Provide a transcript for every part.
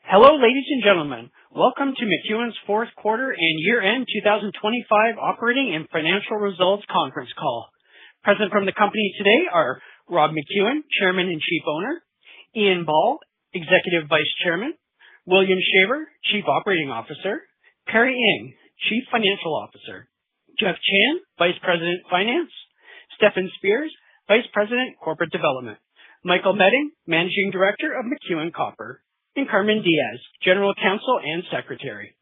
Hello, ladies and gentlemen. Welcome to McEwen's fourth quarter and year-end 2025 operating and financial results conference call. Present from the company today are Rob McEwen, Chairman and Chief Owner, Ian Ball, Executive Vice Chairman, William Shaver, Chief Operating Officer, Perry Ing, Chief Financial Officer, Jeff Chan, Vice President Finance, Stefan Spears, Vice President Corporate Development, Michael Medding, Managing Director of McEwen Copper, and Carmen Diaz, General Counsel and Secretary.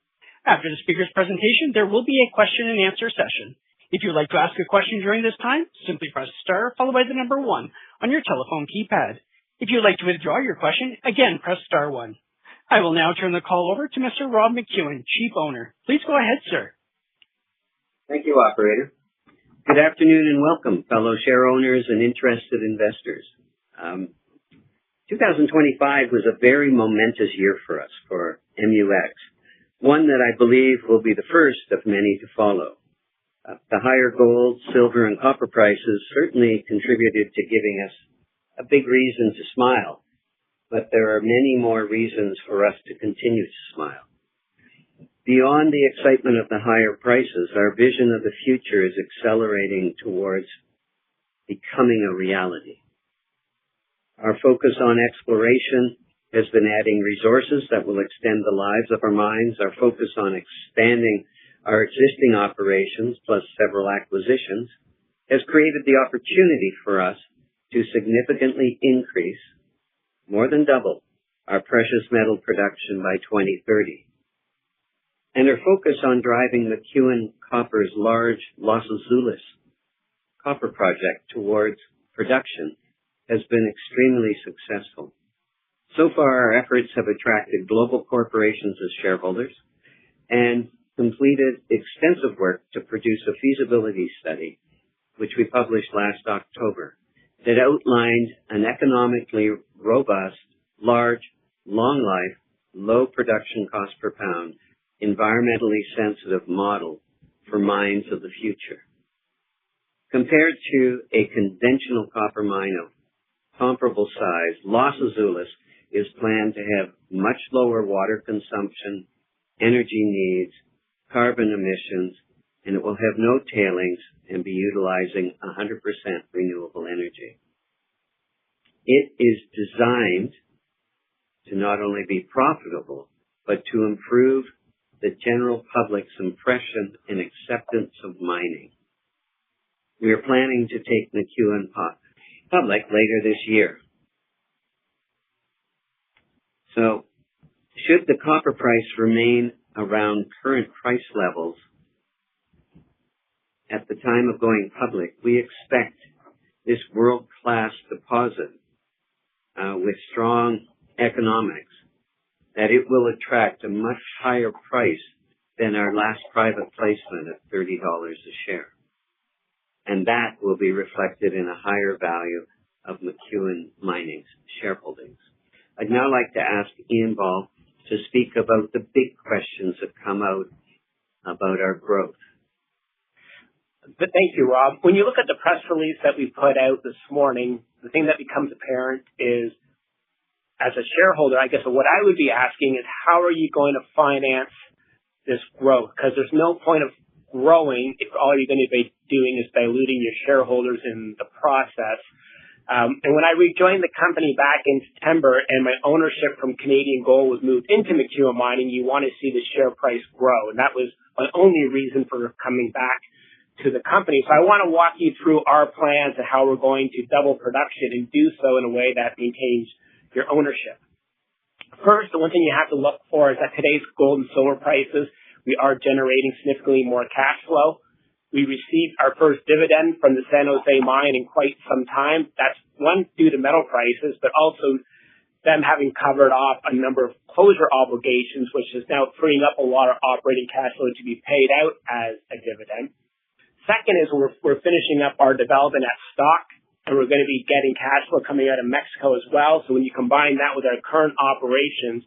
After the speaker's presentation, there will be a question and answer session. If you would like to ask a question during this time, simply press star followed by the number 1 on your telephone keypad. If you would like to withdraw your question, again, press star 1. I will now turn the call over to Mr. Rob McEwen, Chief Owner. Please go ahead, sir. Thank you, operator. Good afternoon and welcome, fellow share owners and interested investors. 2025 was a very momentous year for us, for MUX, one that I believe will be the first of many to follow. The higher gold, silver, and copper prices certainly contributed to giving us a big reason to smile, but there are many more reasons for us to continue to smile. Beyond the excitement of the higher prices, our vision of the future is accelerating towards becoming a reality. Our focus on exploration has been adding resources that will extend the lives of our mines. Our focus on expanding our existing operations, plus several acquisitions, has created the opportunity for us to significantly increase, more than double, our precious metal production by 2030. And our focus on driving McEwen Copper's large Los Azules copper project towards production has been extremely successful. So far, our efforts have attracted global corporations as shareholders and completed extensive work to produce a feasibility study, which we published last October, that outlined an economically robust, large, long-life, low production cost per pound, environmentally sensitive model for mines of the future. Compared to a conventional copper mine of comparable size, Los Azules is planned to have much lower water consumption, energy needs, carbon emissions, and it will have no tailings and be utilizing 100% renewable energy. It is designed to not only be profitable, but to improve the general public's impression and acceptance of mining. We are planning to take McEwen public later this year. So, should the copper price remain around current price levels at the time of going public, we expect this world-class deposit with strong economics, that it will attract a much higher price than our last private placement at $30 a share. And that will be reflected in a higher value of McEwen Mining's shareholdings. I'd now like to ask Ian Ball to speak about the big questions that come out about our growth. Thank you, Rob. When you look at the press release that we put out this morning, the thing that becomes apparent is, as a shareholder, I guess what I would be asking is, how are you going to finance this growth? Because there's no point of growing if all you're going to be doing is diluting your shareholders in the process. And when I rejoined the company back in September and my ownership from Canadian Gold was moved into McEwen Mining, you want to see the share price grow. And that was my only reason for coming back to the company. So I want to walk you through our plans and how we're going to double production and do so in a way that maintains your ownership. First, the one thing you have to look for is that today's gold and silver prices, we are generating significantly more cash flow. We received our first dividend from the San Jose mine in quite some time. That's one, due to metal prices, but also them having covered off a number of closure obligations, which is now freeing up a lot of operating cash flow to be paid out as a dividend. Second is we're finishing up our development at Stock, and we're going to be getting cash flow coming out of Mexico as well. So when you combine that with our current operations,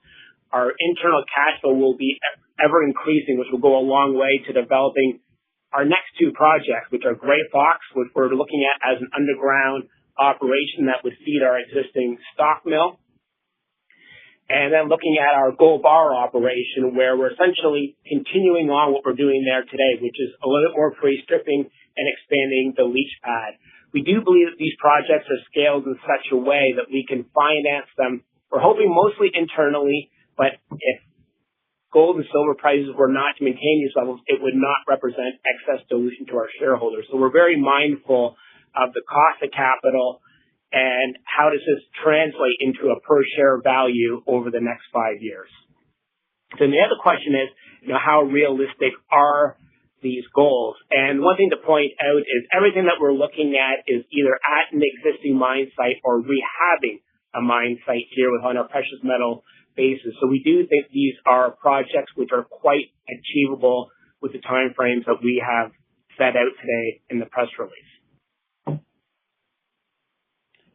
our internal cash flow will be ever increasing, which will go a long way to developing our next two projects, which are Grey Fox, which we're looking at as an underground operation that would feed our existing Stock mill, And then looking at our gold bar operation, where we're essentially continuing on what we're doing there today, which is a little bit more pre-stripping and expanding the leach pad. We do believe that these projects are scaled in such a way that we can finance them. We're hoping mostly internally, but if gold and silver prices were not to maintain these levels, it would not represent excess dilution to our shareholders. So we're very mindful of the cost of capital and how does this translate into a per share value over the next 5 years. Then the other question is, how realistic are these goals? And one thing to point out is everything that we're looking at is either at an existing mine site or rehabbing a mine site here on our precious metal basis. So we do think these are projects which are quite achievable with the timeframes that we have set out today in the press release.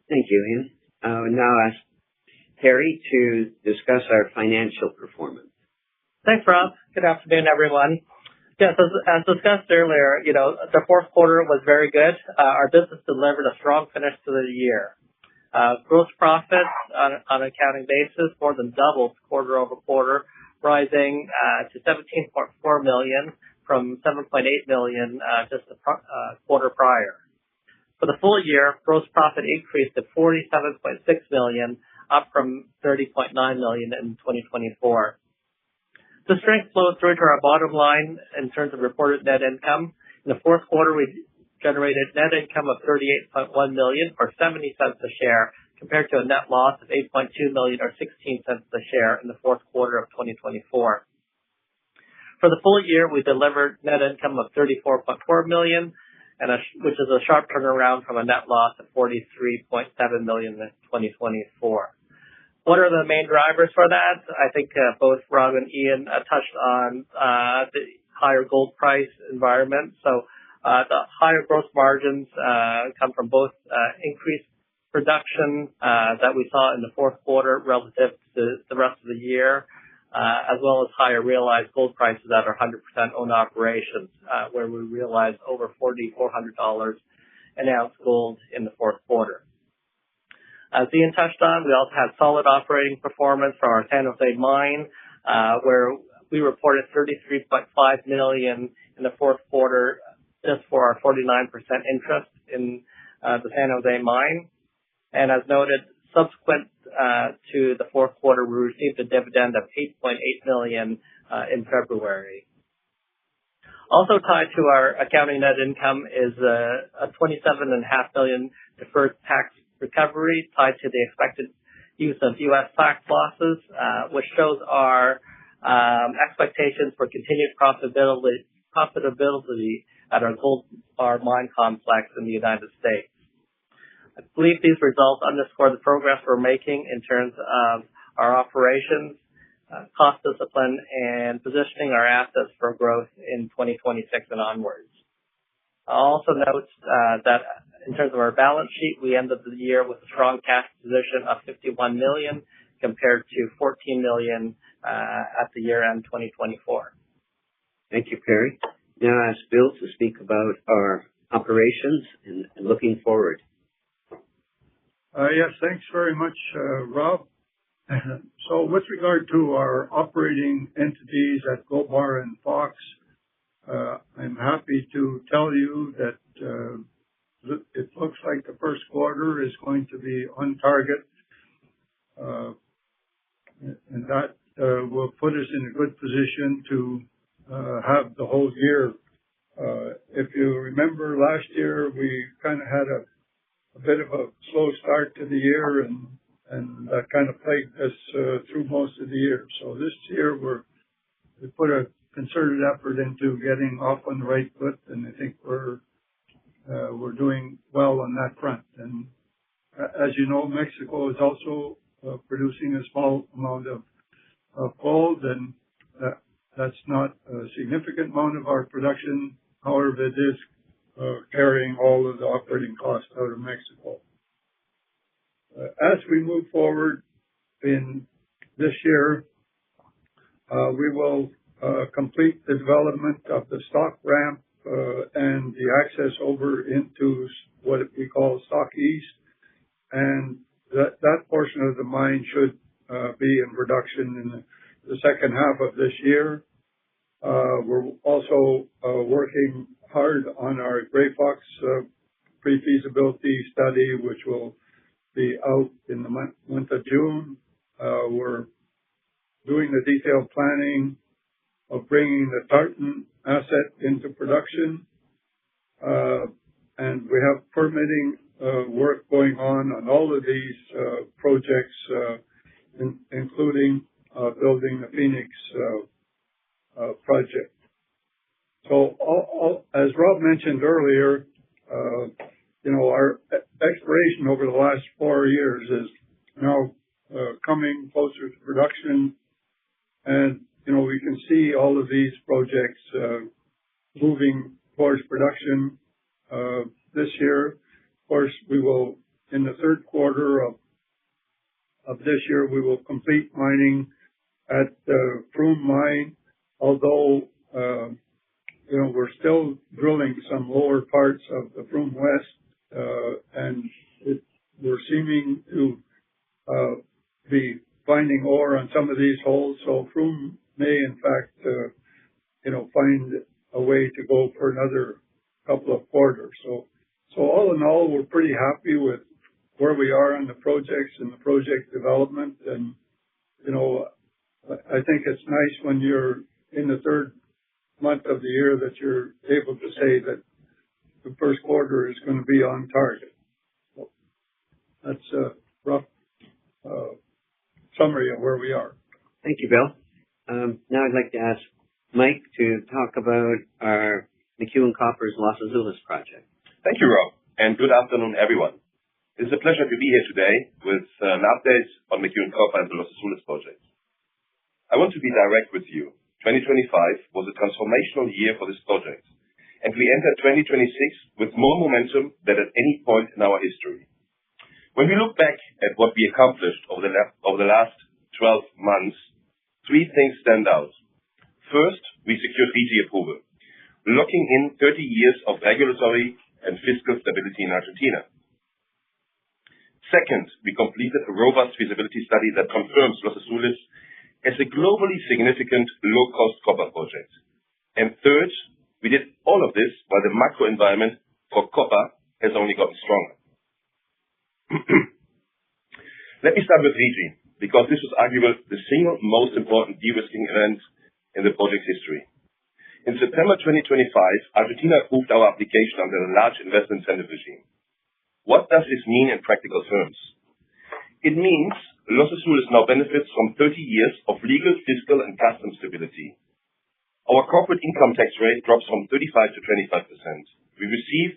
Thank you, Ian. I will now ask Terry to discuss our financial performance. Thanks, Rob. Good afternoon, everyone. Yes, as discussed earlier, the fourth quarter was very good. Our business delivered a strong finish to the year. Gross profits on an accounting basis more than doubled quarter over quarter, rising to $17.4 million from $7.8 million just the quarter prior. For the full year, gross profit increased to $47.6 million, up from $30.9 million in 2024. The strength flowed through to our bottom line in terms of reported net income. In the fourth quarter, we generated net income of $38.1 million, or 70 cents a share, compared to a net loss of $8.2 million, or 16 cents a share in the fourth quarter of 2024. For the full year, we delivered net income of $34.4 million, which is a sharp turnaround from a net loss of $43.7 million in 2024. What are the main drivers for that? I think both Rob and Ian touched on the higher gold price environment. So the higher gross margins come from both increased production that we saw in the fourth quarter relative to the rest of the year, as well as higher realized gold prices at our 100% owned operations, where we realized over $4,400 an ounce gold in the fourth quarter. As Ian touched on, we also had solid operating performance from our San Jose mine, where we reported $33.5 million in the fourth quarter just for our 49% interest in the San Jose mine. And as noted, subsequent to the fourth quarter, we received a dividend of $8.8 million in February. Also tied to our accounting net income is a $27.5 million deferred tax recovery tied to the expected use of U.S. tax losses, which shows our expectations for continued profitability at our gold bar mine complex in the United States. I believe these results underscore the progress we're making in terms of our operations, cost discipline, and positioning our assets for growth in 2026 and onwards. I'll also note that in terms of our balance sheet, we ended the year with a strong cash position of $51 million compared to $14 million at the year-end 2024. Thank you, Perry. Now I ask Bill to speak about our operations and looking forward. Yes, thanks very much, Rob. So with regard to our operating entities at Gold Bar and Fox, I'm happy to tell you that it looks like the first quarter is going to be on target, and that will put us in a good position to have the whole year. If you remember last year, we kind of had a bit of a slow start to the year, and that kind of plagued us through most of the year. So this year we put a concerted effort into getting off on the right foot, and I think we're doing well on that front. And as you know, Mexico is also producing a small amount of gold, and that's not a significant amount of our production. However, it is carrying all of the operating costs out of Mexico. As we move forward in this year, we will complete the development of the stock ramp and the access over into what we call Stock East, and that portion of the mine should be in production in the second half of this year. We're also working hard on our Grey Fox pre-feasibility study, which will be out in the month of June. We're doing the detailed planning of bringing the Tartan asset into production. And we have permitting work going on all of these projects, including building the Phoenix project. So as Rob mentioned earlier, our exploration over the last 4 years is now coming closer to production. And, we can see all of these projects moving towards production this year. Of course, we will, in the third quarter of this year, we will complete mining at the Froome mine, although, we're still drilling some lower parts of the Froome West, and we're seeming to be finding ore on some of these holes. So Froome may, in fact, find a way to go for another couple of quarters. So all in all, we're pretty happy with where we are on the projects and the project development. And, I think it's nice when you're in the third month of the year that you're able to say that the first quarter is going to be on target. So that's a rough summary of where we are. Thank you, Bill. Now I'd like to ask Mike to talk about our McEwen Copper's Los Azules project. Thank you, Rob, and good afternoon, everyone. It's a pleasure to be here today with an update on McEwen Copper and the Los Azules project. I want to be direct with you. 2025 was a transformational year for this project, and we entered 2026 with more momentum than at any point in our history. When we look back at what we accomplished over the last 12 months, 3 things stand out. First, we secured RIGI approval, locking in 30 years of regulatory and fiscal stability in Argentina. Second, we completed a robust feasibility study that confirms Los Azules as a globally significant low-cost copper project. And third, we did all of this while the macro environment for copper has only gotten stronger. Let me start with RIGI, because this was arguably the single most important de-risking event in the project's history. In September 2025, Argentina approved our application under the large investment incentive regime. What does this mean in practical terms? It means Los Azules now benefits from 30 years of legal, fiscal, and customs stability. Our corporate income tax rate drops from 35 to 25%. We receive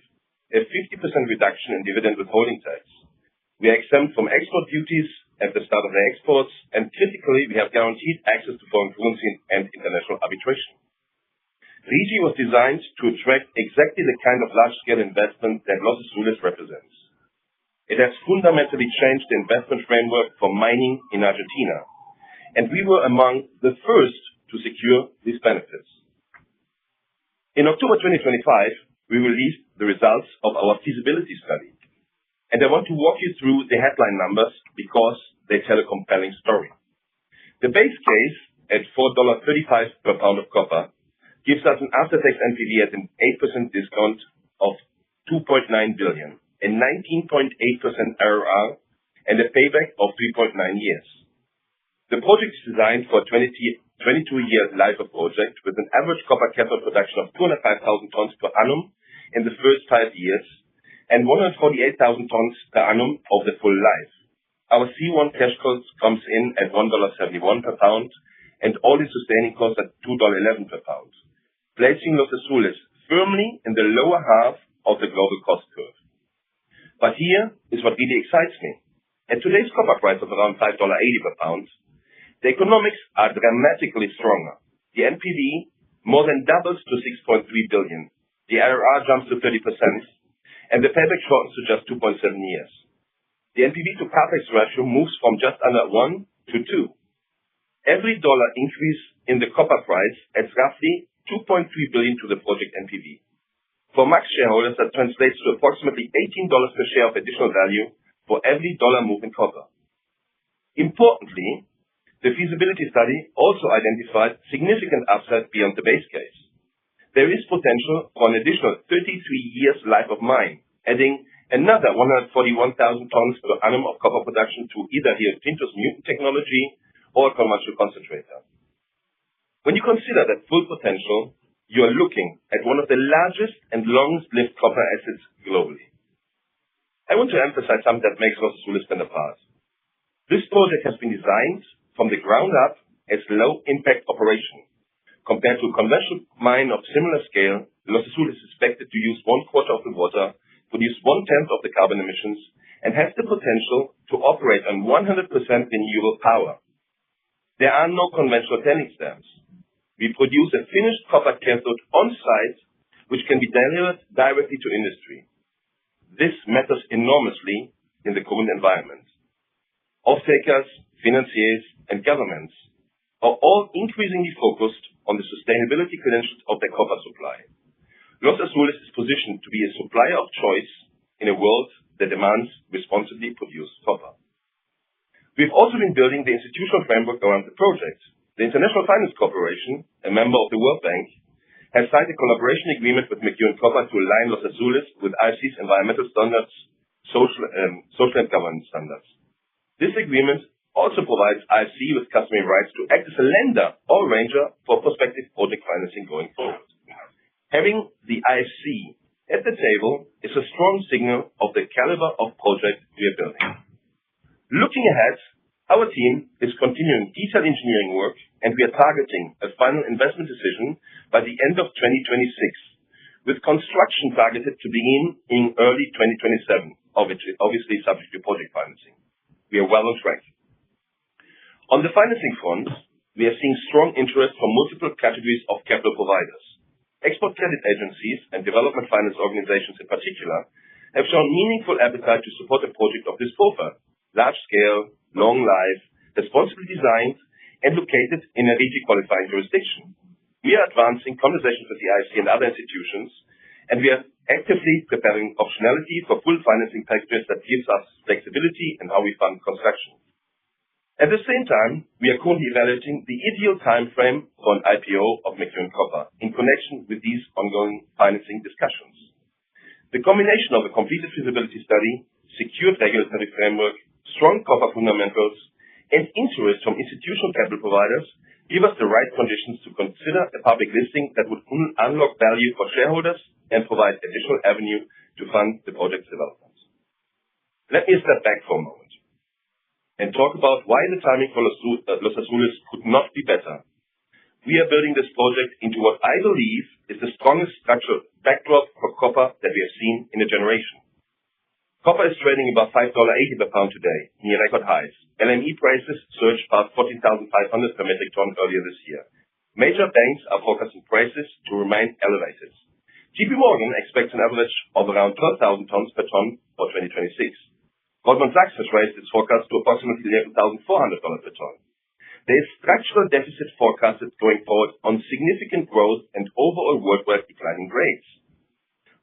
a 50% reduction in dividend withholding tax. We are exempt from export duties at the start of the exports, and critically, we have guaranteed access to foreign currency and international arbitration. RIGI was designed to attract exactly the kind of large-scale investment that Los Azules represents. It has fundamentally changed the investment framework for mining in Argentina, and we were among the first to secure these benefits. In October 2025, we released the results of our feasibility study, and I want to walk you through the headline numbers because they tell a compelling story. The base case at $4.35 per pound of copper gives us an after-tax NPV at an 8% discount of $2.9 billion, a 19.8% IRR, and a payback of 3.9 years. The project is designed for a 22-year life of project with an average copper cathode production of 205,000 tons per annum in the first 5 years and 148,000 tons per annum of the full life. Our C1 cash cost comes in at $1.71 per pound and all-in sustaining costs at $2.11 per pound, placing Los Azules firmly in the lower half of the global cost curve. But here is what really excites me. At today's copper price of around $5.80 per pound, the economics are dramatically stronger. The NPV more than doubles to $6.3 billion. The IRR jumps to 30%, and the payback shortens to just 2.7 years. The NPV to capex ratio moves from just under 1 to 2. Every dollar increase in the copper price adds roughly $2.3 billion to the project NPV. For Max shareholders, that translates to approximately $18 per share of additional value for every dollar move in copper. Importantly, the feasibility study also identified significant upside beyond the base case. There is potential for an additional 33 years life of mine, adding another 141,000 tons per annum of copper production to either Rio Tinto's Mutant technology or a conventional concentrator. When you consider that full potential, you are looking at one of the largest and longest-lived copper assets globally. I want to emphasize something that makes Los Azules stand apart. This project has been designed from the ground up as low-impact operation. Compared to a conventional mine of similar scale, Los Azules is expected to use 1/4 of the water, produce 1/10 of the carbon emissions, and has the potential to operate on 100% renewable power. There are no conventional tailings dams. We produce a finished copper cathode on-site, which can be delivered directly to industry. This matters enormously in the current environment. Off-takers, financiers, and governments are all increasingly focused on the sustainability credentials of their copper supply. Los Azules is positioned to be a supplier of choice in a world that demands responsibly produced copper. We've also been building the institutional framework around the project. The International Finance Corporation, a member of the World Bank, has signed a collaboration agreement with McEwen Copper to align Los Azules with IFC's environmental standards, social and governance standards. This agreement also provides IFC with customary rights to act as a lender or arranger for prospective project financing going forward. Having the IFC at the table is a strong signal of the caliber of project we are building. Looking ahead, our team is continuing detailed engineering work, and we are targeting a final investment decision by the end of 2026, with construction targeted to begin in early 2027, obviously subject to project financing. We are well on track. On the financing front, we are seeing strong interest from multiple categories of capital providers. Export credit agencies and development finance organizations in particular have shown meaningful appetite to support a project of this profile: large scale, long life, responsibly designed, and located in a RIGI qualifying jurisdiction. We are advancing conversations with the IFC and other institutions, and we are actively preparing optionality for full financing packages that gives us flexibility in how we fund construction. At the same time, we are currently evaluating the ideal time frame for an IPO of McEwen Copper in connection with these ongoing financing discussions. The combination of a completed feasibility study, secured regulatory framework, strong copper fundamentals, and interest from institutional capital providers give us the right conditions to consider a public listing that would unlock value for shareholders and provide additional avenue to fund the project's development. Let me step back for a moment and talk about why the timing for Los Azules could not be better. We are building this project into what I believe is the strongest structural backdrop for copper that we have seen in a generation. Copper is trading above $5.80 per pound today, near record highs. LME prices surged past 14,500 per metric ton earlier this year. Major banks are forecasting prices to remain elevated. JP Morgan expects an average of around 12,000 tons per ton for 2026. Goldman Sachs has raised its forecast to approximately $11,400 per ton. There is structural deficit forecasted going forward on significant growth and overall worldwide declining grades.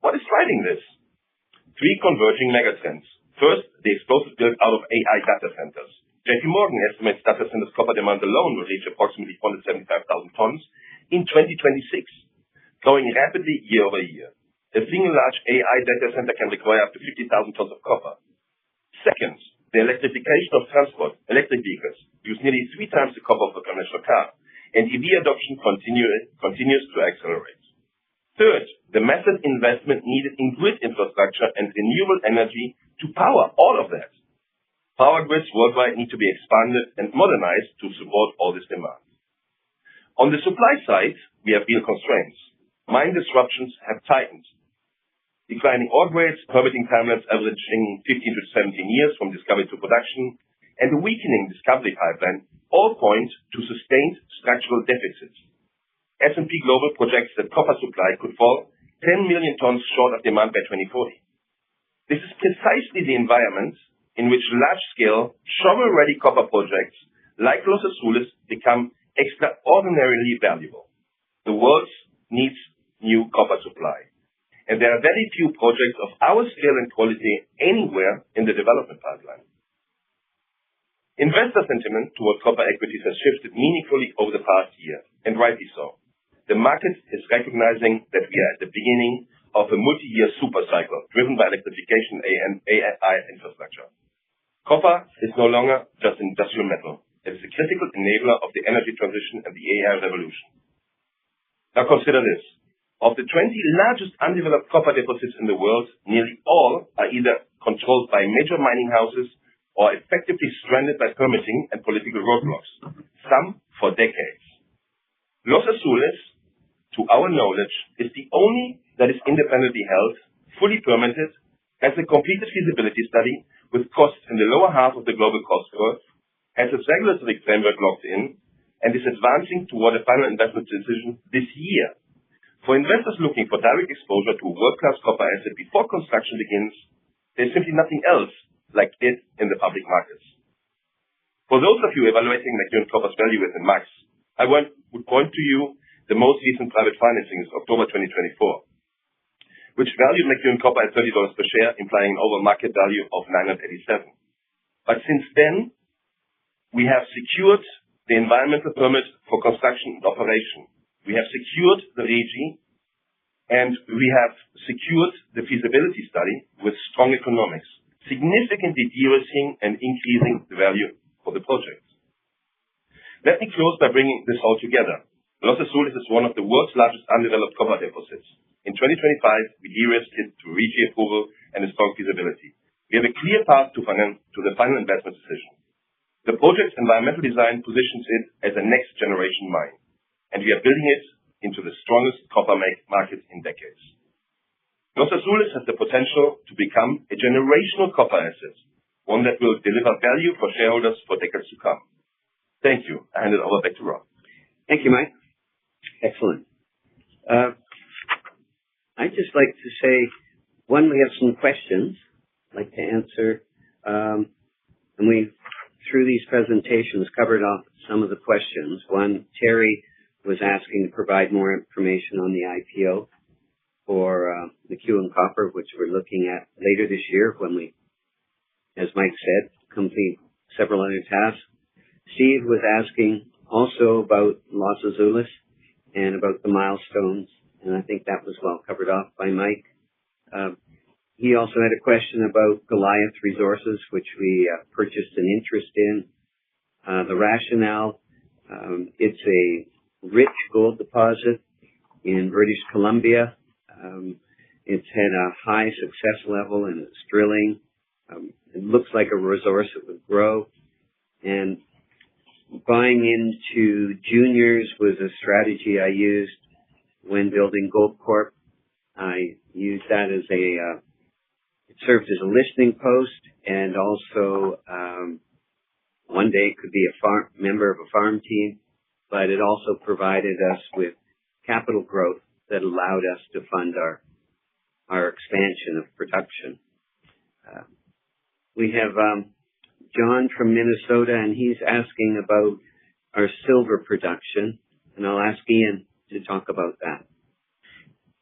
What is driving this? Three converging megatrends. First, the explosive build out of AI data centers. JP Morgan estimates data centers copper demand alone will reach approximately 475,000 tons in 2026, growing rapidly year over year. A single large AI data center can require up to 50,000 tons of copper. Second, the electrification of transport. Electric vehicles use nearly 3 times the copper of a conventional car, and EV adoption continues to accelerate. Third, the massive investment needed in grid infrastructure and renewable energy to power all of that. Power grids worldwide need to be expanded and modernized to support all this demand. On the supply side, we have real constraints. Mine disruptions have tightened. Declining ore grades, permitting timelines averaging 15 to 17 years from discovery to production, and a weakening discovery pipeline all point to sustained structural deficits. S&P Global projects that copper supply could fall 10 million tons short of demand by 2040. This is precisely the environment in which large-scale, shovel-ready copper projects like Los Azules become extraordinarily valuable. The world needs new copper supply, and there are very few projects of our scale and quality anywhere in the development pipeline. Investor sentiment towards copper equities has shifted meaningfully over the past year, and rightly so. The market is recognizing that we are at the beginning of a multi-year super cycle driven by electrification and AI infrastructure. Copper is no longer just an industrial metal. It is a critical enabler of the energy transition and the AI revolution. Now consider this. Of the 20 largest undeveloped copper deposits in the world, nearly all are either controlled by major mining houses or effectively stranded by permitting and political roadblocks, some for decades. Los Azules, to our knowledge, is the only that is independently held, fully permitted, has a completed feasibility study with costs in the lower half of the global cost curve, has its regulatory framework locked in, and is advancing toward a final investment decision this year. For investors looking for direct exposure to a world-class copper asset before construction begins, there's simply nothing else like it in the public markets. For those of you evaluating McEwen Copper's value within MAX, I would point to you the most recent private financing is October 2024, which valued McEwen Copper at $30 per share, implying an over market value of $987. But since then, we have secured the environmental permit for construction and operation. We have secured the RIGI, and we have secured the feasibility study with strong economics, significantly de-risking and increasing the value for the project. Let me close by bringing this all together. Los Azules is one of the world's largest undeveloped copper deposits. In 2025, we de-risked it through RIGI approval and a strong feasibility. We have a clear path to the final investment decision. The project's environmental design positions it as a next-generation mine, and we are building it into the strongest copper market in decades. Los Azules has the potential to become a generational copper asset, one that will deliver value for shareholders for decades to come. Thank you. I hand it over back to Rob. Thank you, Mike. Excellent. I'd just like to say, one, we have some questions I'd like to answer. And we, through these presentations, covered off some of the questions. One, Terry was asking to provide more information on the IPO for McEwen Copper, which we're looking at later this year when we, as Mike said, complete several other tasks. Steve was asking also about Los Azules and about the milestones, and I think that was well covered off by Mike. He also had a question about Goliath Resources, which we purchased an interest in. The rationale, it's a rich gold deposit in British Columbia. It's had a high success level in its drilling. It looks like a resource that would grow. And buying into juniors was a strategy I used when building Goldcorp. I used that as it served as a listening post, and also one day it could be a member of a farm team, but it also provided us with capital growth that allowed us to fund our expansion of production. We have John from Minnesota, and he's asking about our silver production, and I'll ask Ian to talk about that.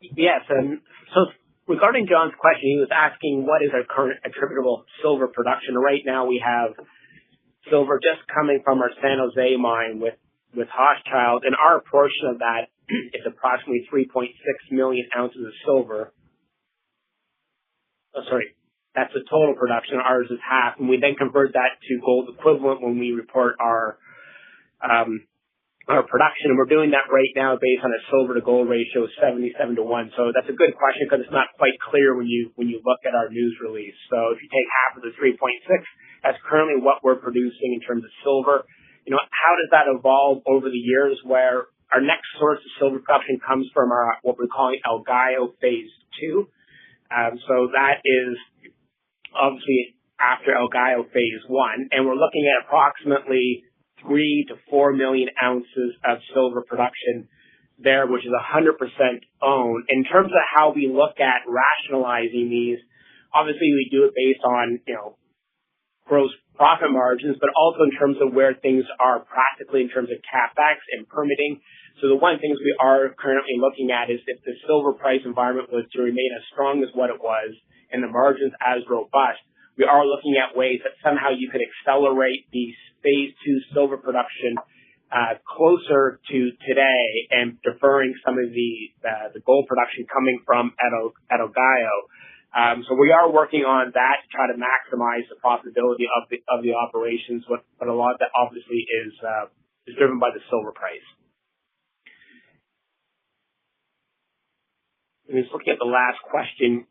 Yes, and so regarding John's question, he was asking what is our current attributable silver production. Right now we have silver just coming from our San Jose mine with Hochschild, and our portion of that is approximately 3.6 million ounces of silver. Oh, sorry, that's the total production. Ours is half, and we then convert that to gold equivalent when we report our production, and we're doing that right now based on a silver to gold ratio of 77 to 1. So that's a good question because it's not quite clear when you look at our news release. So if you take half of the 3.6, that's currently what we're producing in terms of silver. You know, how does that evolve over the years, where our next source of silver production comes from our what we're calling El Gallo Phase 2. So that is obviously after El Gallo Phase 1, and we're looking at approximately 3 to 4 million ounces of silver production there, which is 100% owned. In terms of how we look at rationalizing these, obviously we do it based on, gross profit margins, but also in terms of where things are practically in terms of CapEx and permitting. So the one things we are currently looking at is if the silver price environment was to remain as strong as what it was and the margins as robust, we are looking at ways that somehow you could accelerate the phase 2 silver production closer to today and deferring some of the gold production coming from at Ogayo. So we are working on that to try to maximize the profitability of the operations, but a lot of that obviously is driven by the silver price. I'm just looking at the last question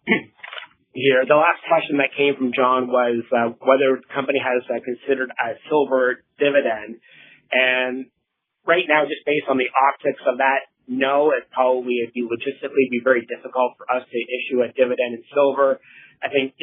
here. The last question that came from John was whether the company has considered a silver dividend. And right now, just based on the optics of that, no, it'd be logistically very difficult for us to issue a dividend in silver. I think,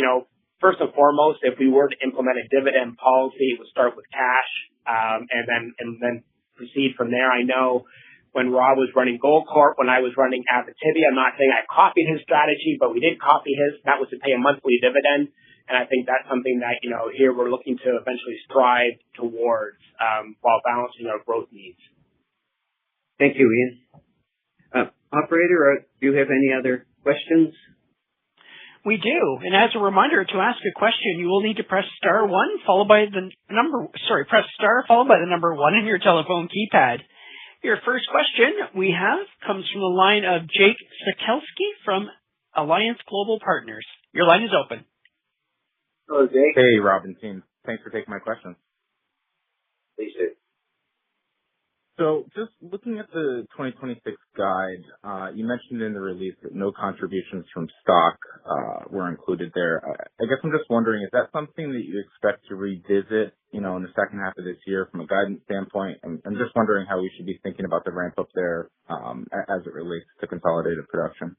first and foremost, if we were to implement a dividend policy, it would start with cash, and then proceed from there. I know when Rob was running Goldcorp, when I was running Abitibi, I'm not saying I copied his strategy, but we did copy his. That was to pay a monthly dividend. And I think that's something that, here we're looking to eventually strive towards, while balancing our growth needs. Thank you, Ian. Operator, do you have any other questions? We do. And as a reminder, to ask a question, you will need to press star press star followed by the number 1 on your telephone keypad. Your first question we have comes from the line of Jake Sekelsky from Alliance Global Partners. Your line is open. Hello, Jake. Hey, Rob and team. Thanks for taking my question. Please do. So just looking at the 2026 guide, you mentioned in the release that no contributions from stock were included there. I guess I'm just wondering, is that something that you expect to revisit, in the second half of this year from a guidance standpoint? I'm just wondering how we should be thinking about the ramp up there as it relates to consolidated production.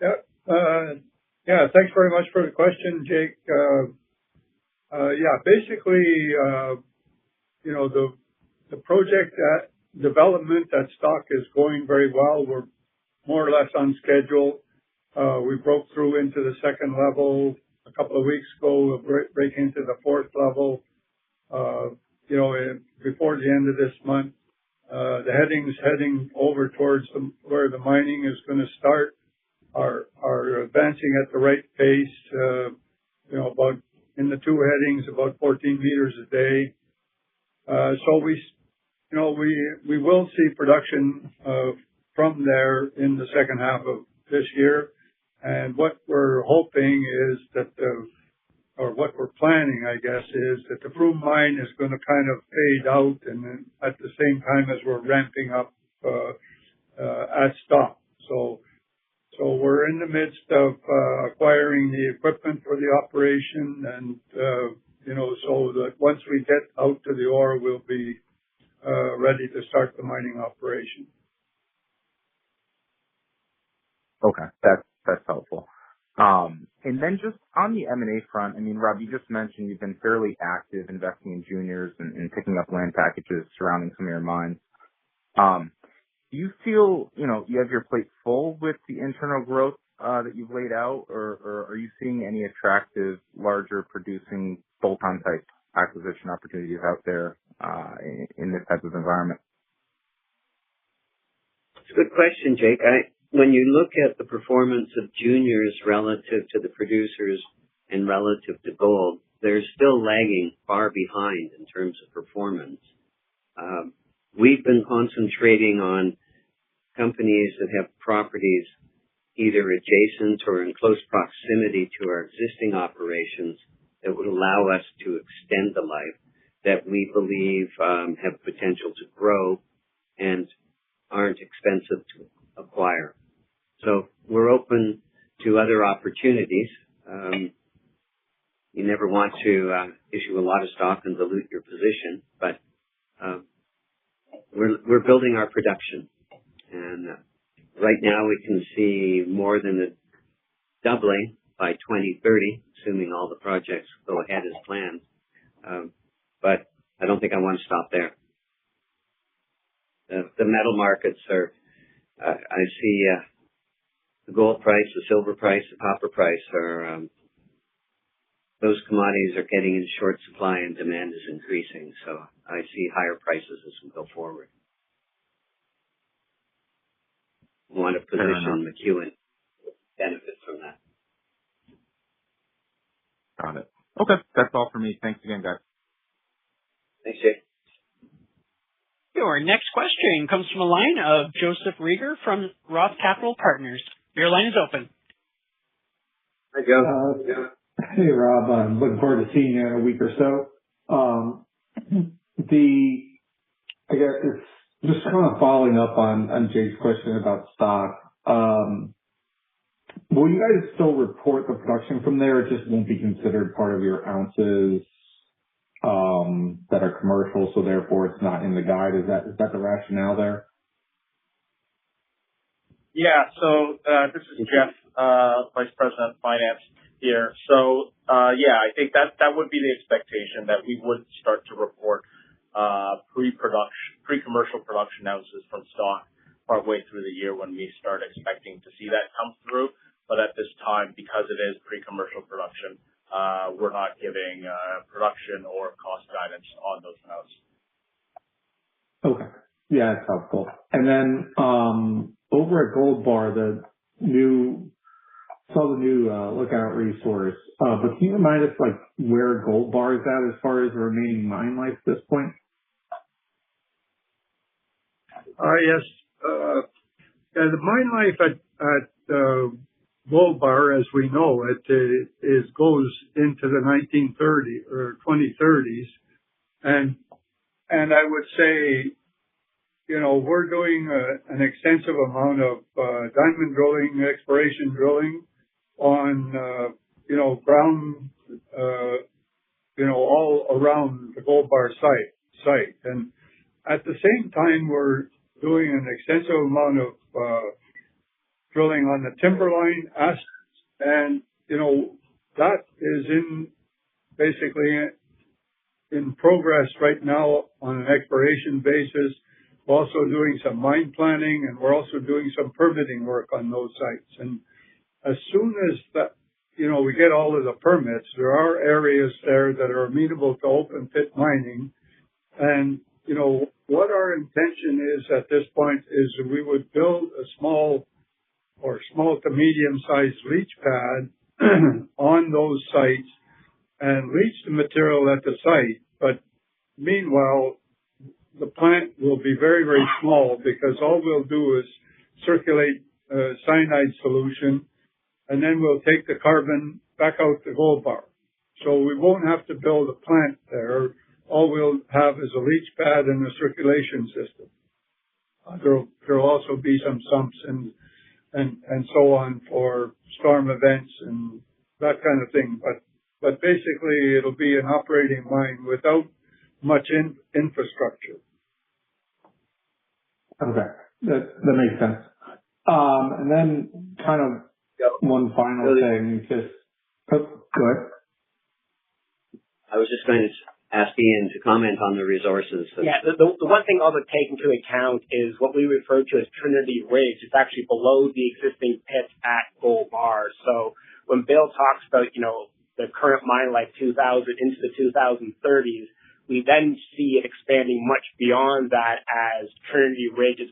Yeah, thanks very much for the question, Jake. Basically, the project development at Stock is going very well. We're more or less on schedule. We broke through into the second level a couple of weeks ago. We'll break into the fourth level, before the end of this month. The heading over towards where the mining is going to start are advancing at the right pace, about in the two headings, about 14 meters a day. So we will see production from there in the second half of this year. And what we're hoping is that what we're planning, I guess, is that the Froome mine is going to kind of fade out, and then at the same time as we're ramping up at Stock. So we're in the midst of acquiring the equipment for the operation, and so that once we get out to the ore, we'll be ready to start the mining operation. Okay, that's helpful. And then just on the M&A front, I mean, Rob, you just mentioned you've been fairly active investing in juniors and picking up land packages surrounding some of your mines. Do you feel, you have your plate full with the internal growth that you've laid out, or are you seeing any attractive, larger producing bolt-on type acquisition opportunities out there in this type of environment? It's a good question, Jake. When you look at the performance of juniors relative to the producers and relative to gold, they're still lagging far behind in terms of performance. We've been concentrating on companies that have properties either adjacent or in close proximity to our existing operations that would allow us to extend the life, that we believe have potential to grow and aren't expensive to acquire. So we're open to other opportunities. You never want to issue a lot of stock and dilute your position, but we're building our production. And right now we can see more than a doubling by 2030, assuming all the projects go ahead as planned. But I don't think I want to stop there. The metal markets are, I see the gold price, the silver price, the copper price are, those commodities are getting in short supply and demand is increasing. So I see higher prices as we go forward. Want to position McEwen benefit from that. Got it. Okay, that's all for me. Thanks again, guys. Thanks, Jay. Your next question comes from a line of Joseph Rieger from Roth Capital Partners. Your line is open. Hi, Joe. Hey, Rob. I'm looking forward to seeing you in a week or so. I guess it's just kind of following up on Jay's question about stock. Will you guys still report the production from there? It just won't be considered part of your ounces that are commercial, so therefore it's not in the guide. Is that the rationale there? Yeah. So this is Jeff, Vice President of Finance here. So I think that would be the expectation, that we would start to report pre-commercial production ounces from stock partway through the year when we start expecting to see that come through. But at this time, because it is pre-commercial production, we're not giving production or cost guidance on those amounts. Okay. Yeah, that's helpful. And then over at Gold Bar, the new Lookout resource. But can you remind us where Gold Bar is at as far as the remaining mine life at this point? Yes. The mine life at Gold Bar, as we know it, goes into the 1930s or 2030s, and I would say, we're doing an extensive amount of diamond drilling, exploration drilling on ground, all around the Gold Bar site, and at the same time we're doing an extensive amount of drilling on the timberline assets, and that is basically in progress right now on an exploration basis. We're also doing some mine planning, and we're also doing some permitting work on those sites. And as soon as that, we get all of the permits, there are areas there that are amenable to open pit mining. And, what our intention is at this point is we would build a small to medium-sized leach pad on those sites and leach the material at the site. But meanwhile, the plant will be very, very small, because all we'll do is circulate cyanide solution, and then we'll take the carbon back out to Gold Bar. So we won't have to build a plant there. All we'll have is a leach pad and a circulation system. There'll also be some sumps and so on for storm events and that kind of thing. But basically, it'll be an operating mine without much infrastructure. Okay, that makes sense. And then kind of one final thing, go ahead. I was just going to ask Ian to comment on the resources. Yeah, the one thing I would take into account is what we refer to as Trinity Ridge. It's actually below the existing pits at Gold Bar. So when Bill talks about, the current mine life 2000 into the 2030s, we then see it expanding much beyond that, as Trinity Ridge is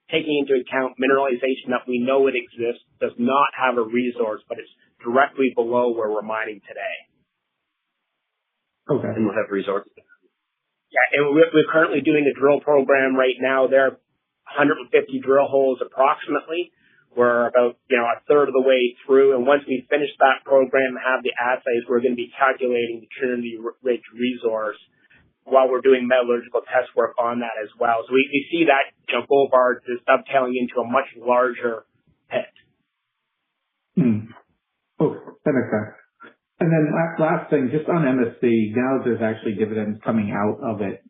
taking into account mineralization that we know it exists, does not have a resource, but it's directly below where we're mining today. Okay. And we'll have resources. Yeah, and we're currently doing a drill program right now. There are 150 drill holes approximately. We're about, a third of the way through. And once we finish that program and have the assays, we're going to be calculating the Trinity Ridge resource while we're doing metallurgical test work on that as well. So we see that, Gold Bar is dovetailing into a much larger pit. Okay, that makes sense. And then last thing, just on MSC, now that there's actually dividends coming out of it,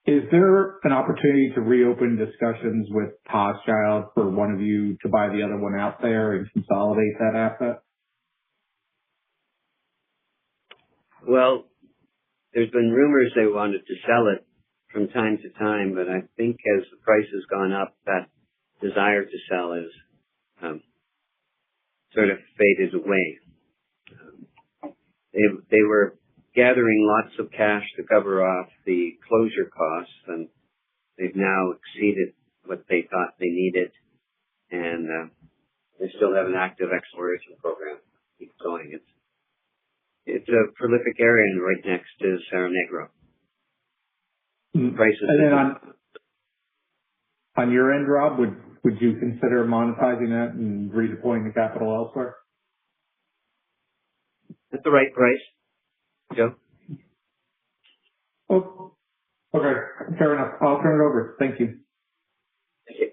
is there an opportunity to reopen discussions with Hochschild for one of you to buy the other one out there and consolidate that asset? Well, there's been rumors they wanted to sell it from time to time, but I think as the price has gone up, that desire to sell has sort of faded away. They were gathering lots of cash to cover off the closure costs, and they've now exceeded what they thought they needed, and they still have an active exploration program. Keep going. It's a prolific area and right next to Cerro Negro. Prices. And then on your end, Rob, would you consider monetizing that and redeploying the capital elsewhere? At the right price, Joe. Oh, okay. Fair enough. I'll turn it over. Thank you. Thank you.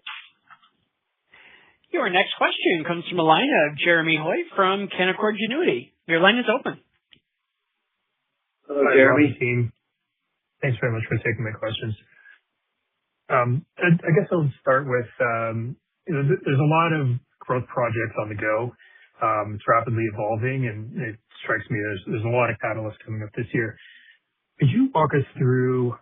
Your next question comes from a line of Jeremy Hoy from Canaccord Genuity. Your line is open. Hello, Jeremy. Team. Thanks very much for taking my questions. I guess I'll start with, there's a lot of growth projects on the go. It's rapidly evolving, and it strikes me there's a lot of catalysts coming up this year. Could you walk us through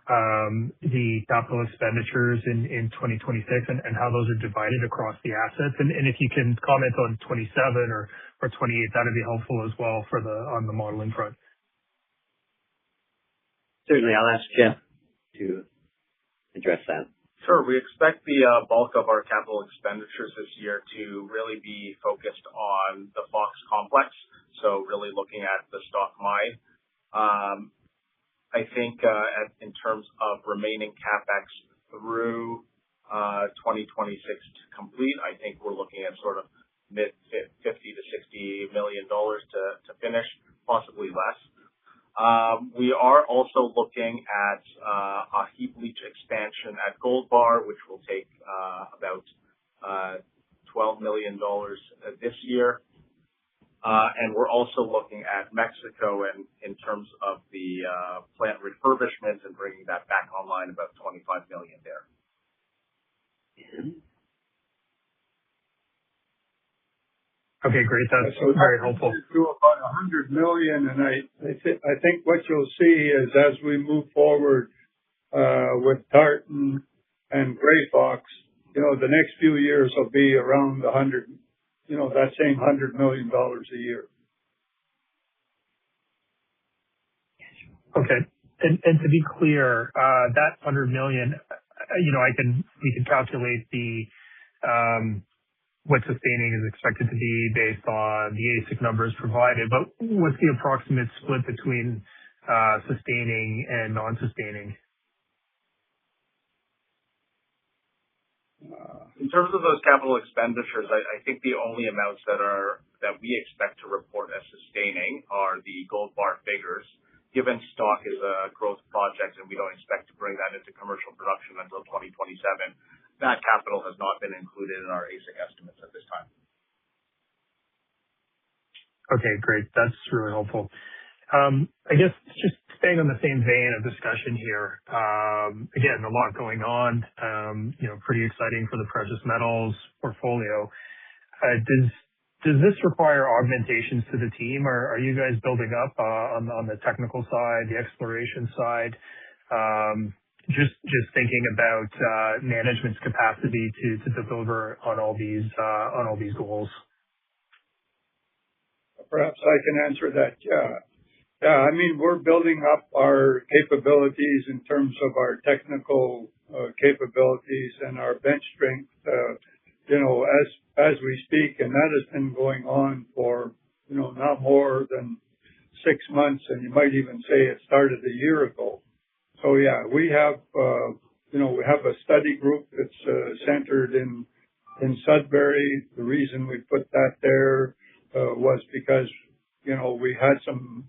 the capital expenditures in 2026 and how those are divided across the assets? And if you can comment on 27 or 28, that'd be helpful as well on the modeling front. Certainly, I'll ask Jeff to address that. Sure. We expect the bulk of our capital expenditures this year to really be focused on the Fox complex, so really looking at the Stock mine. I think in terms of remaining CapEx through 2026 to complete, I think we're looking at sort of mid $50 to $60 million to finish, possibly less. We are also looking at a heap leach expansion at Gold Bar, which will take about $12 million this year. And we're also looking at Mexico in terms of the plant refurbishment and bringing that back online, about $25 million there. Okay, great. That's very helpful. To about $100 million, and I think what you'll see is as we move forward with Tartan and Grey Fox, the next few years will be around that same $100 million a year. Okay. And to be clear, that $100 million, we can calculate what sustaining is expected to be based on the AISC numbers provided, but what's the approximate split between sustaining and non-sustaining? In terms of those capital expenditures, I think the only amounts that we expect to report as sustaining are the Gold Bar figures. Given Stock is a growth project and we don't expect to bring that into commercial production until 2027, that capital has not been included in our AISC estimates at this time. Okay, great. That's really helpful. I guess just staying on the same vein of discussion here, again, a lot going on, pretty exciting for the precious metals portfolio. Does this require augmentations to the team, or are you guys building up on the technical side, the exploration side? Just thinking about management's capacity to deliver on all these goals. Perhaps I can answer that. Yeah, we're building up our capabilities in terms of our technical capabilities and our bench strength, as we speak, and that has been going on for, not more than 6 months, and you might even say it started a year ago. So yeah, we have a study group that's centered in Sudbury. The reason we put that there was because, we had some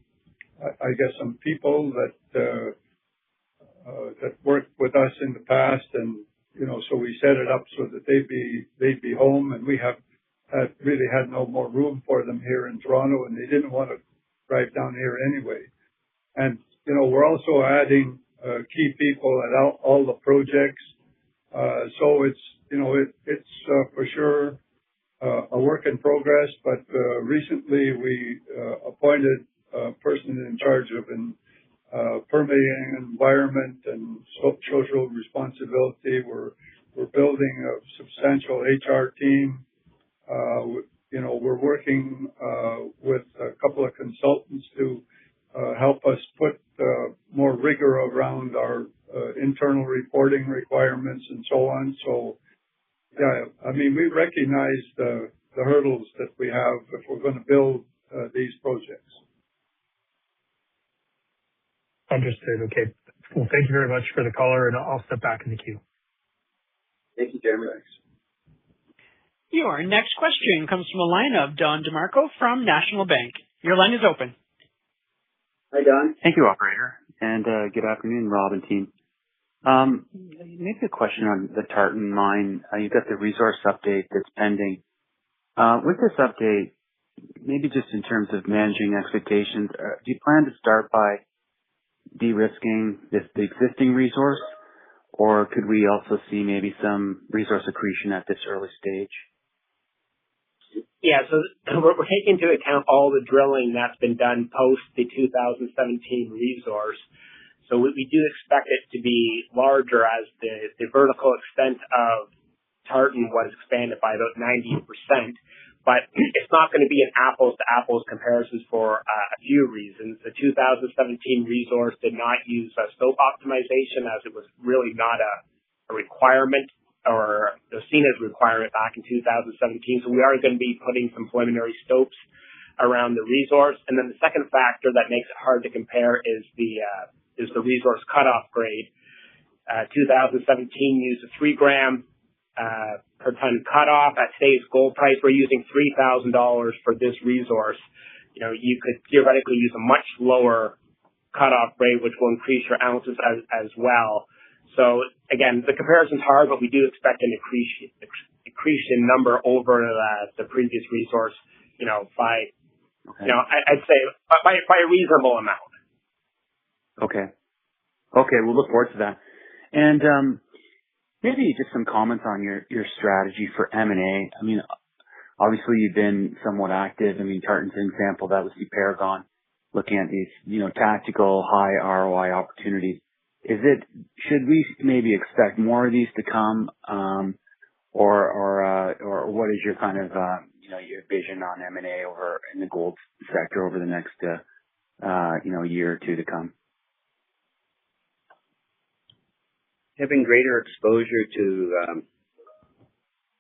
people that worked with us in the past, and so we set it up so that they'd be home, and we really had no more room for them here in Toronto, and they didn't want to drive down here anyway. And we're also adding key people at all the projects. So it's for sure a work in progress, but recently we appointed a person in charge of permitting, environment, and social responsibility. We're building a substantial HR team. We're working with a couple of consultants to help us put more rigor around our internal reporting requirements and so on. So, yeah, we recognize the hurdles that we have if we're going to build these projects. Understood. Okay. Well, thank you very much for the color, and I'll step back in the queue. Thank you, Jeremy. Your next question comes from a line of Don DeMarco from National Bank. Your line is open. Hi, Don. Thank you, operator, and good afternoon, Rob and team. Maybe a question on the Tartan mine. You've got the resource update that's pending. With this update, maybe just in terms of managing expectations, do you plan to start by de-risking the existing resource, or could we also see maybe some resource accretion at this early stage? Yeah, so we're taking into account all the drilling that's been done post the 2017 resource. So we do expect it to be larger as the vertical extent of Tartan was expanded by about 90%. But it's not going to be an apples-to-apples comparison for a few reasons. The 2017 resource did not use stope optimization, as it was really not a requirement or seen as a requirement back in 2017. So we are going to be putting some preliminary stopes around the resource. And then the second factor that makes it hard to compare is the resource cutoff grade. 2017 used a 3 gram per ton cutoff. At today's gold price, we're using $3,000 for this resource. You know, you could theoretically use a much lower cutoff grade, which will increase your ounces as well. So again, the comparison's hard, but we do expect an accretion number over the previous resource. You know, I'd say by a reasonable amount. Okay. We'll look forward to that. And maybe just some comments on your strategy for M&A. I mean, obviously you've been somewhat active. I mean, Tartan's an example. That was the Paragon, looking at these, tactical high ROI opportunities. Should we maybe expect more of these to come, or what is your kind of, your vision on M&A over in the gold sector over the next, year or two to come? Having greater exposure to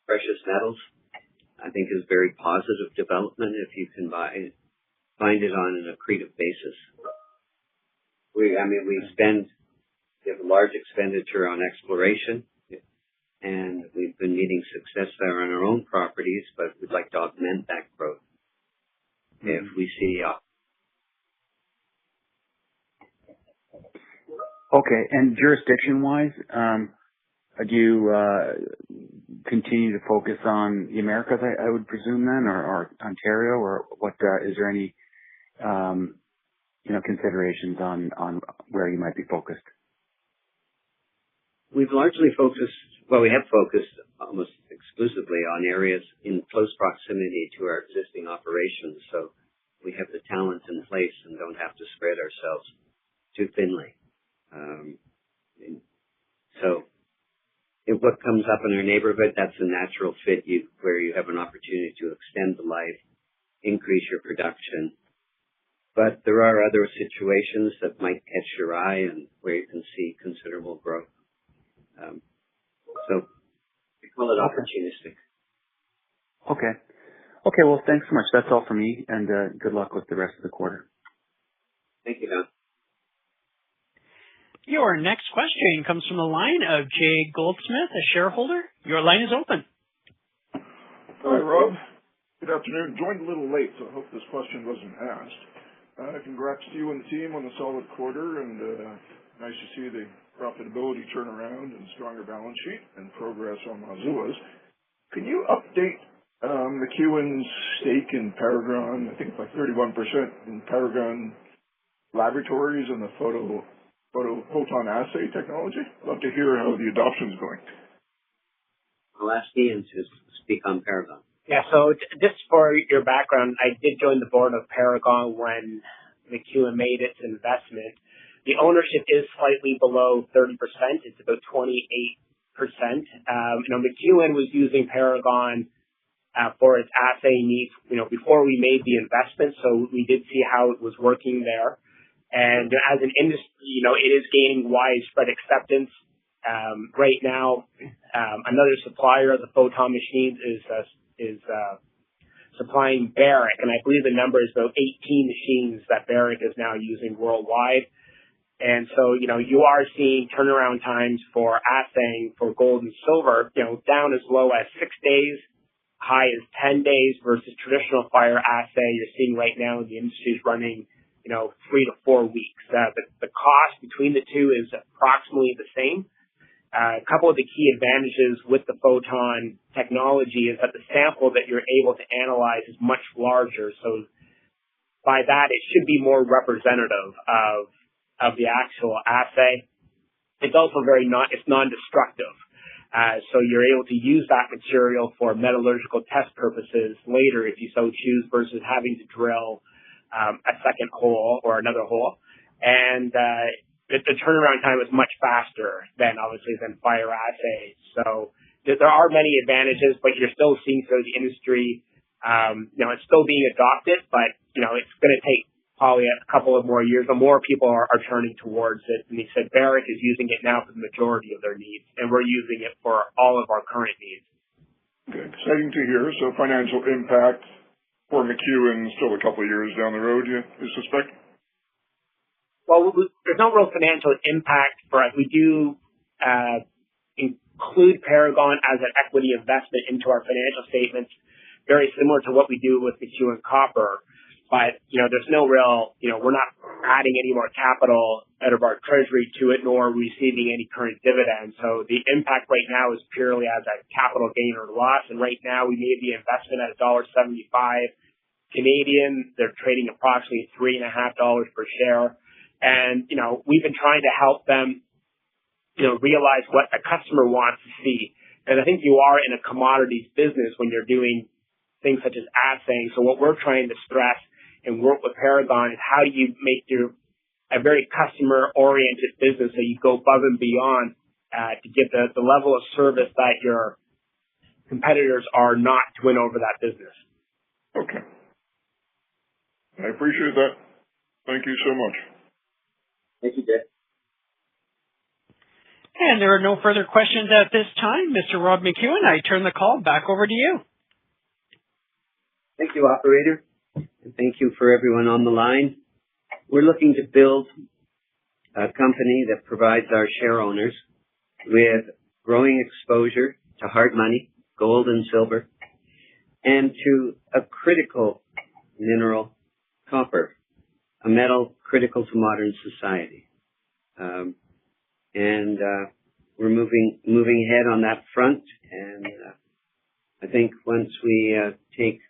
precious metals, I think, is very positive development if you can find it on an accretive basis. We have a large expenditure on exploration, and we've been meeting success there on our own properties, but we'd like to augment that growth. If we see Okay, and jurisdiction-wise, do you continue to focus on the Americas, I would presume then, or Ontario, or what? Is there any, considerations on where you might be focused? We've largely we have focused almost exclusively on areas in close proximity to our existing operations, so we have the talent in place and don't have to spread ourselves too thinly. So if what comes up in our neighborhood, that's a natural fit where you have an opportunity to extend the life, increase your production. But there are other situations that might catch your eye and where you can see considerable growth. So we call it opportunistic. Okay, well, thanks so much. That's all for me, and good luck with the rest of the quarter. Thank you, Don. Your next question comes from the line of Jay Goldsmith, a shareholder. Your line is open. Hi, Rob. Good afternoon. Joined a little late, so I hope this question wasn't asked. Congrats to you and the team on the solid quarter, and nice to see the profitability turnaround and stronger balance sheet and progress on Mazoula's. Can you update McEwen's stake in Paragon? I think it's like 31% in Paragon Laboratories and the photon assay technology. Love to hear how the adoption's going. I'll ask Ian to speak on Paragon. Yeah, so just for your background, I did join the board of Paragon when McEwen made its investment. The ownership is slightly below 30%. It's about 28%. McEwen was using Paragon for its assay needs, before we made the investment. So we did see how it was working there. And as an industry, it is gaining widespread acceptance. Right now, another supplier of the photon machines is supplying Barrick, and I believe the number is about 18 machines that Barrick is now using worldwide. And so, you are seeing turnaround times for assaying for gold and silver, down as low as 6 days, high as 10 days versus traditional fire assay you're seeing right now in the industry is running, 3 to 4 weeks. The cost between the two is approximately the same. A couple of the key advantages with the photon technology is that the sample that you're able to analyze is much larger. So by that, it should be more representative of the actual assay. It's also it's non-destructive. So you're able to use that material for metallurgical test purposes later if you so choose versus having to drill a second hole or another hole. And the turnaround time is much faster than fire assays. So there are many advantages, but you're still seeing through the industry, it's still being adopted, but, it's going to take probably a couple of more years, but more people are turning towards it. And he said Barrick is using it now for the majority of their needs, and we're using it for all of our current needs. Okay, exciting to hear. So financial impact for McEwen still a couple of years down the road, you suspect? Well, there's no real financial impact for us. We do include Paragon as an equity investment into our financial statements, very similar to what we do with McEwen Copper. But, there's no real, we're not adding any more capital out of our treasury to it, nor receiving any current dividends. So the impact right now is purely as a capital gain or loss. And right now we made the investment at $1.75 Canadian. They're trading approximately $3.50 per share. And, we've been trying to help them, realize what a customer wants to see. And I think you are in a commodities business when you're doing things such as assaying. So what we're trying to stress and work with Paragon is how do you make a very customer-oriented business so you go above and beyond to get the level of service that your competitors are not to win over that business. Okay. I appreciate that. Thank you so much. Thank you, Dick. And there are no further questions at this time. Mr. Rob McEwen, I turn the call back over to you. Thank you, operator. And thank you for everyone on the line. We're looking to build a company that provides our share owners with growing exposure to hard money, gold and silver, and to a critical mineral, copper, a metal critical to modern society. We're moving ahead on that front. And I think once we take